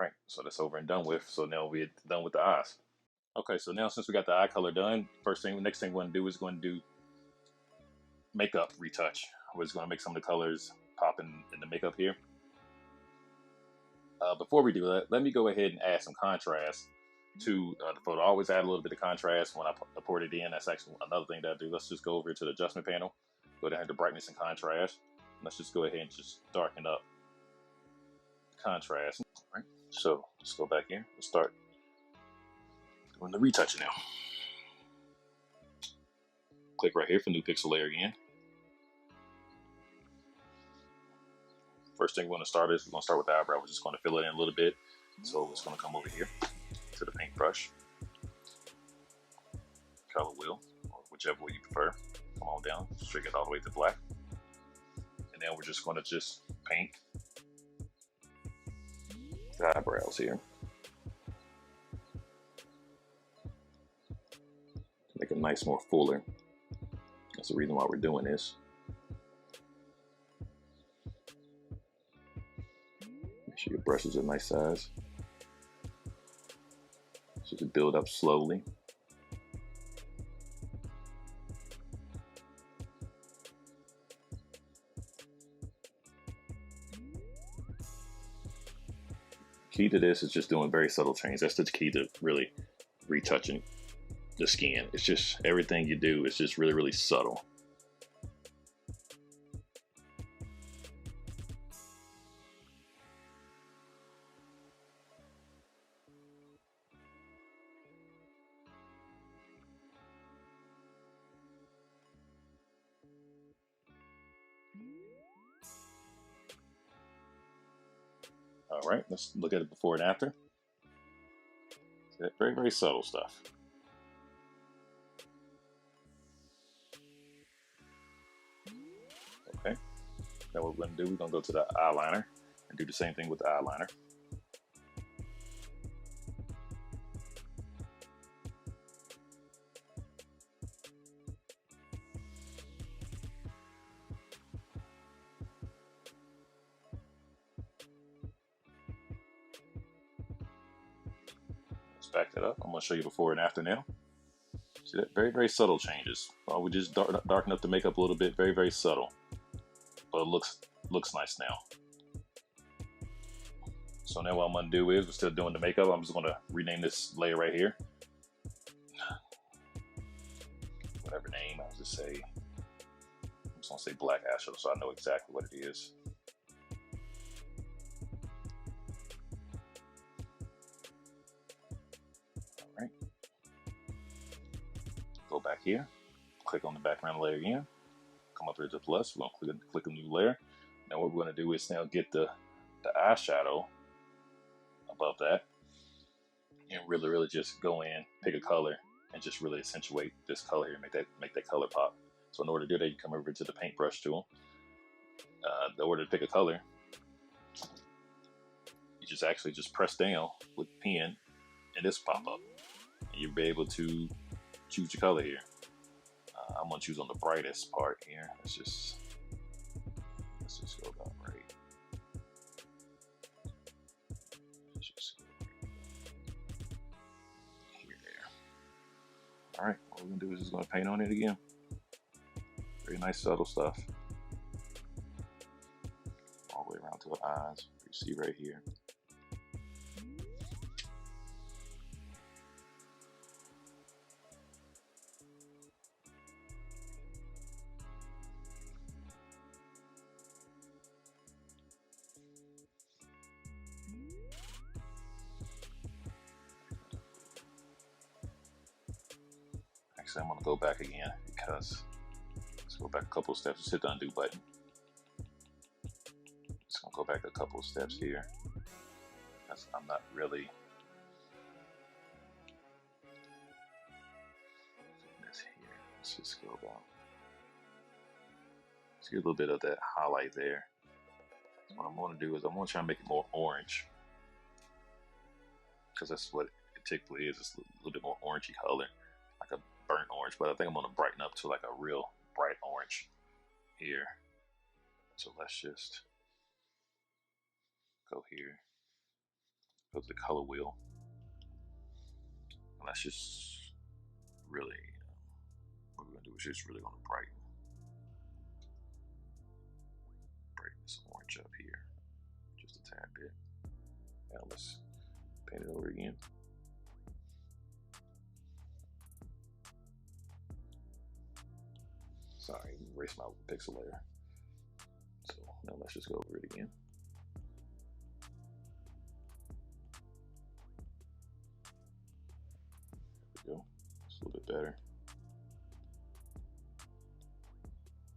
right, so that's over and done with. So now we're done with the eyes. Okay, so now since we got the eye color done, next thing we're going to do is going to do makeup retouch. We're just going to make some of the colors pop in the makeup here. Before we do that, let me go ahead and add some contrast to the photo. I always add a little bit of contrast when I port it in. That's actually another thing that I do. Let's just go over to the adjustment panel, go down to brightness and contrast. Let's just go ahead and just darken up contrast. All right, so let's go back here. Let's start doing the retouching now. Click right here for new pixel layer again. First thing we're going to start with the eyebrow. We're just going to fill it in a little bit. So it's going to come over here to the paintbrush, color wheel, or whichever way you prefer. Come on down, string it all the way to black. And then we're just going to paint the eyebrows here. Make it nice, more fuller. That's the reason why we're doing this. Make sure your brushes are nice size. Just build up slowly. Key to this is just doing very subtle changes. That's the key to really retouching the skin. It's just everything you do is just really, really subtle. All right, let's look at it before and after. Very, very subtle stuff. Okay, now what we're going to do, we're going to go to the eyeliner and do the same thing with the eyeliner. Back that up. I'm going to show you before and after now. See that? Very, very subtle changes. We just darken up the makeup a little bit. Very, very subtle. But it looks nice now. So now what I'm going to do is, we're still doing the makeup. I'm just going to rename this layer right here. Whatever name, I'll just say, I'm just going to say black eyeshadow so I know exactly what it is. Go back here, click on the background layer again, come up here to plus, we're going to click a new layer. Now what we're going to do is now get the eyeshadow above that and really, really just go in, pick a color, and just really accentuate this color here, make that color pop. So in order to do that, you come over to the paintbrush tool. In order to pick a color, you just actually press down with the pen and this pop up. And you'll be able to choose your color here. I'm gonna choose on the brightest part here. Let's just go about right. Let's just go here, there. All right, what we're gonna do is just gonna paint on it again. Very nice, subtle stuff. All the way around to the eyes. You see right here. Actually, I'm going to go back again because let's go back a couple of steps. Just hit the undo button. Just going to go back a couple of steps here because I'm not really this here. Let's just go about. Let's get a little bit of that highlight there. So what I'm going to do is I'm going to try and make it more orange because that's what it typically is. It's a little bit more orangey color, like a burnt orange, but I think I'm going to brighten up to like a real bright orange here. So let's just go here, because the color wheel. And that's just really, what we're gonna do is just really gonna brighten this orange up here, just a tad bit. Now let's paint it over again. Sorry, erase my pixel layer. So now let's just go over it again. There we go. It's a little bit better.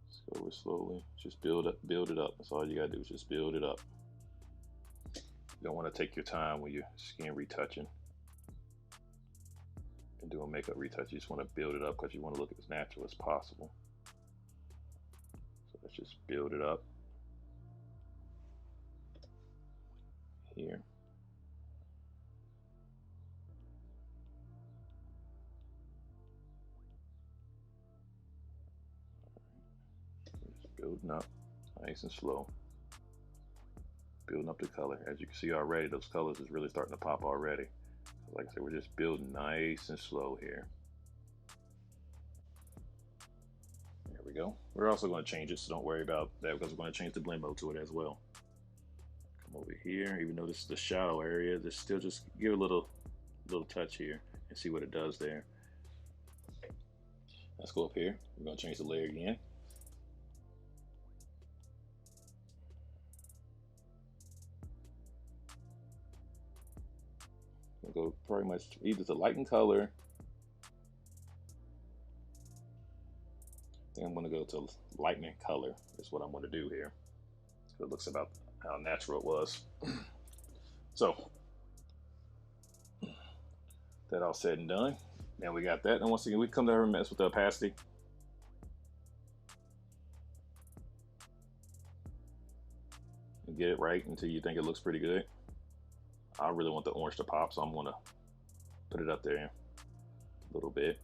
Let's go over slowly. Just build it up. That's all you gotta do is just build it up. You don't want to take your time when you're skin retouching and doing makeup retouch. You just want to build it up because you want to look as natural as possible. So let's just build it up here. Just building up nice and slow. Building up the color. As you can see already, those colors is really starting to pop already. Like I said, we're just building nice and slow here. There we go. We're also going to change it, so don't worry about that because we're going to change the blend mode to it as well. Come over here, even though this is the shadow area, just still just give a little touch here and see what it does there. Let's go up here. We're going to change the layer again. We'll go pretty much either to lighten color. Then I'm going to go to lightening color. Is what I'm going to do here. It looks about how natural it was. So that all said and done. Now we got that. And once again, we come down and mess with the opacity. And get it right until you think it looks pretty good. I really want the orange to pop, so I'm going to put it up there a little bit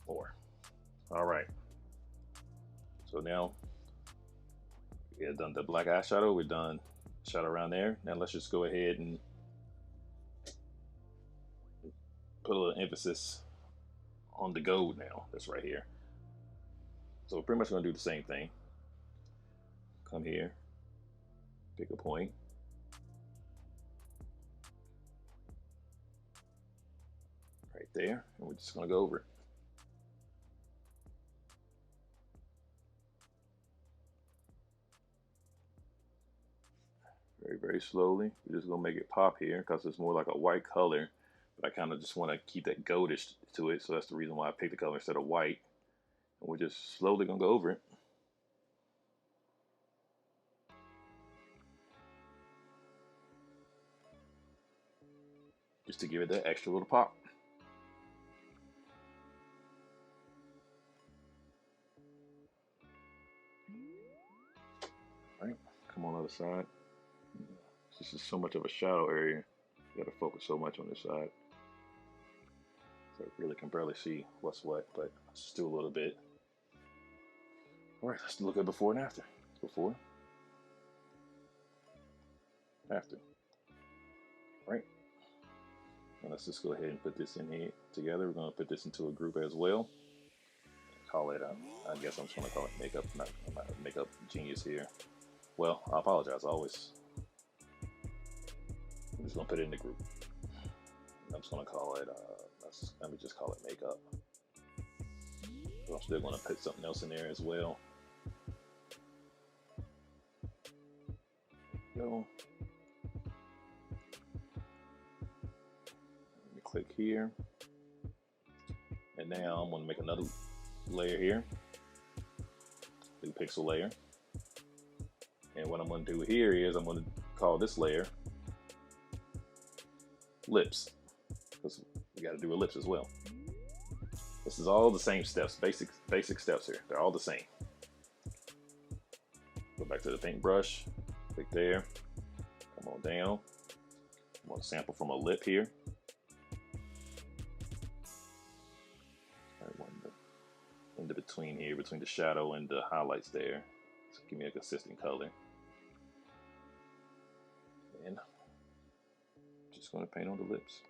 more. All right. So now we have done the black eyeshadow. We're done shadow around there. Now let's just go ahead and put a little emphasis on the gold now. That's right here. So we're pretty much going to do the same thing. Come here. Pick a point. Right there. And we're just going to go over it. Very, very slowly. We're just going to make it pop here because it's more like a white color. But I kind of just want to keep that goldish to it. So that's the reason why I picked the color instead of white. And we're just slowly going to go over it. Just to give it that extra little pop. All right, come on the other side. This is so much of a shadow area. You gotta focus so much on this side. So I really can barely see what's what, but let's do a little bit. All right, let's look at before and after. Before. After. All right. And let's just go ahead and put this in here together. We're going to put this into a group as well. Call it, I guess I'm just going to call it makeup. I'm not a makeup genius here. Well, I apologize. I'm just going to put it in the group. I'm just going to call it, let me just call it makeup. So I'm still going to put something else in there as well. There we go. Click here, and now I'm going to make another layer here, new pixel layer, and what I'm going to do here is I'm going to call this layer lips, because we got to do a lips as well. This is all the same steps, basic steps here. They're all the same. Go back to the paintbrush, click there, come on down. I'm going to sample from a lip here. In the between here, between the shadow and the highlights there. So give me a consistent color. just going to paint on the lips.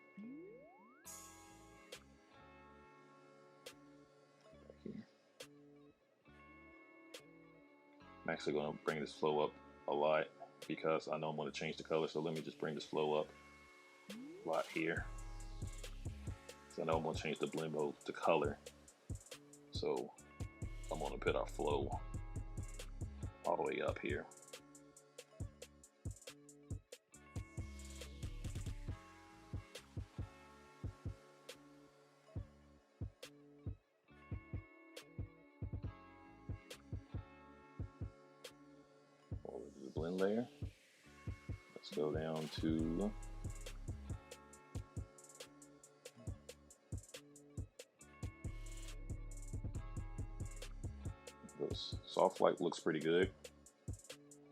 Back here. I'm actually going to bring this flow up a lot because I know I'm going to change the color, so let me just bring this flow up a lot here. So I know I'm going to change the blend mode to color, so I'm going to put our flow all the way up here. Over to the blend layer. Let's go down to this soft light. Looks pretty good.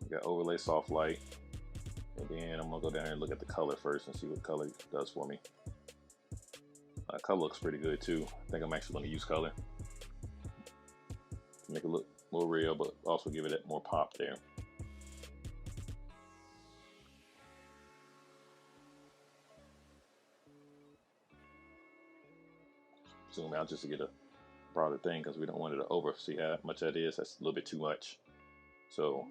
We got overlay soft light, and then I'm gonna go down here and look at the color first and see what color does for me. Color looks pretty good too. I think I'm actually going to use color to make it look more real, but also give it that more pop there. Zoom out just to get a broader thing because we don't want it to over. See how much that is? That's a little bit too much. So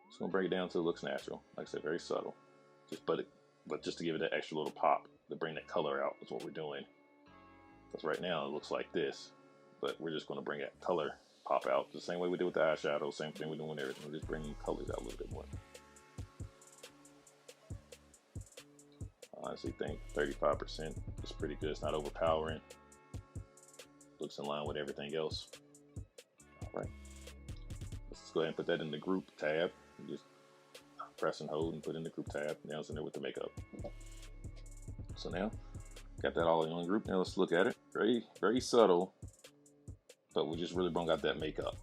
just gonna bring it down till it looks natural. Like I said, very subtle. But just to give it that extra little pop, to bring that color out is what we're doing. Because right now it looks like this, but we're just gonna bring that color pop out the same way we did with the eyeshadow. Same thing we're doing with everything. We're just bringing colors out a little bit more. I honestly think 35% is pretty good. It's not overpowering. Looks in line with everything else. All right, let's go ahead and put that in the group tab. Just press and hold and put in the group tab. Now it's in there with the makeup. So now got that all in one group. Now let's look at it. Very, very subtle, but we just really brought out that makeup.